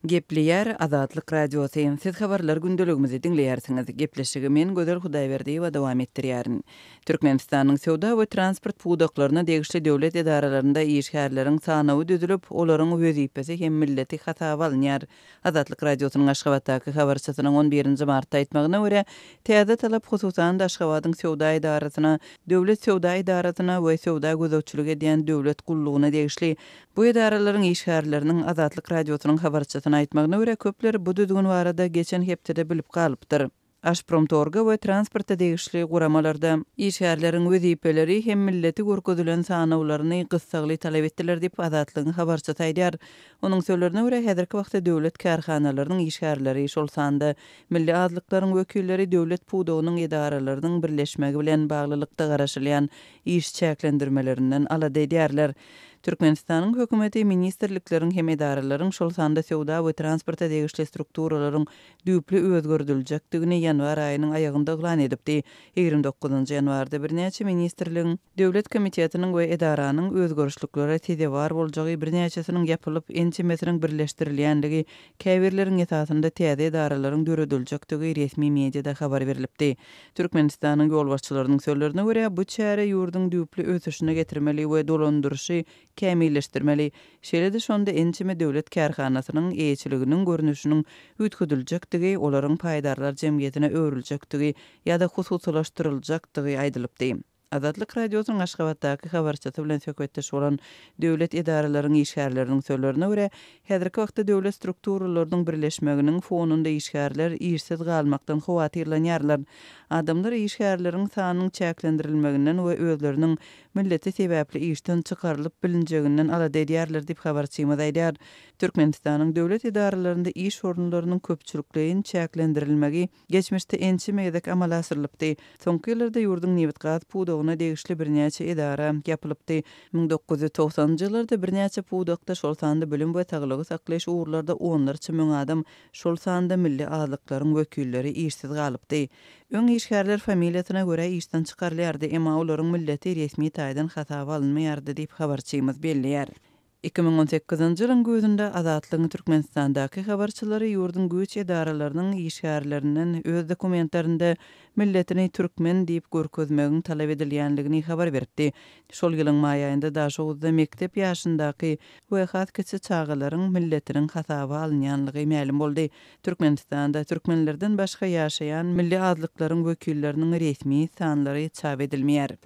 Gepleyer Azatlyk Radiosyň siz habarlar gündeligimizi dinleýärsiňiz. Gepleşigi men Gözel Hudaýberdiýewa dowam etdirýärin. Türkmenistanyň sowda we transport puwdaklaryna degişli döwlet edaralarynda işgärleriň sanawy düzülüp, olaryň wezipesi hem milleti hasaba alınýar. Azatlyk Radiosynyň Aşgabatdaky habarçysynyň 11-nji martda aýtmagyna görä, täze talap hususan Aşgabatyň sowda edarasyna, döwlet sowda edarasyna we sowda gözegçiligi diýen döwlet gullugyna degişli bu edaralaryň işgärleriniň Azatlyk Radiosynyň habarçysyna aýtmagyna görä köpleri bu düzgün barada geçen hepdede bilip galypdyr. Aşpromtorga we transporta degişli guramalarda işgärleriň wezipeleri hem milleti görkezülen sanawlaryny gyssagly talap etdiler diýip Azatlygyň habarçysy aýdýar. Onuň sözlerine görä häzirki wagtda döwlet karhanalarynyň işgärleri şol sanda milli azlyklaryň wekilleri döwlet puwdagynyň edaralarynyň birleşmegi bilen baglylykda garaşylýan iş çäklendirmelerinden alada edýärler. Türkmenistanyň hökümeti ministrlikleriň hem edaralaryň şol sanda sowda we transporta degişli strukturalaryň düýpli özgördüljekdigini ýanwar aýynyň aýagynda elan edipdi. 29-njy ýanwarda birnäçe ministrligiň, döwlet komitetiniň we edaranyň özgörüşlikleri tede bar boljagy birnäçesiniň ýapylyp ençimesiniň birleşdirilýänligi käbirleriň esasynda täze edaralaryň dörediljektigi resmi mediada habar berilipdi. Türkmenistanyň ýolbaşçylarynyň sözlerine görä bu çäre ýurdun düýpli ösüşine getirmeli we dolandyrşy kämilleşdirmeli. Şeýle-de şonda ençime döwlet karhanasynyň eýçiliginiň görnüşiniň üýtgüdiljekdigi, olaryň paýdarlar jemgyýetine öwrüljekdigi ýa-da hususlaşdyryljakdygy aýdylypdy. Azatlyk Radiosynyň Aşgabatdaky habarçysy bilen söhbetdeş bolan döwlet edaralarynyň işgärleriniň sözlerine görä, häzirki wagtda döwlet strukturalarynyň birleşmeginiň fonunda işgärler işsiz galmakdan howatyrlanýarlar. Adamlar işgärleriň sanynyň çäklendirilmeginden we özleriniň milleti sebäpli işden çykarylyp bilinjeginden alada edýärler diýip habarçymyz aýdýar. Türkmenistanyň döwlet edaralarynda iş orunlarynyň köpçülikligiň çäklendirilmegi geçmişde ençime edek amal asyrlypdy. Soňky ýyllarda ýurdun nebit gaz puwdagyna degişli birnäçe edara ýapylypdy. 1990-njy ýyllarda birnäçe puwdakda şol sanda bilim we taglygy saklaýyş uğurlarda onlarça müň adam şol sanda milli azlyklaryň wekilleri işsiz galypdy. Öň işgärler familiýasyna görä işden çykarylýardy, emma olaryň milleti resmi taýdan hasaba alynmaýardy diýip habarçymyz belliýär. 2018-nji ýylyň gözünde Azatlygyň Türkmenistandaky habarçylary ýurdun güýç edaralarynyň işgärlerinden öz dokumentlerinde milletini türkmen diýip görkezmegiň talap edilýänligini habar beripdi. Şol ýylyň maý aýynda daşowuzda mektep ýaşyndaky we hat keçe çağalaryň milletiniň hasaba alynýanlygy ma'lum boldy. Türkmenistanda türkmenlerden başga ýaşaýan milli azlyklaryň wekilleriniň resmi sanlary çap edilmeýär.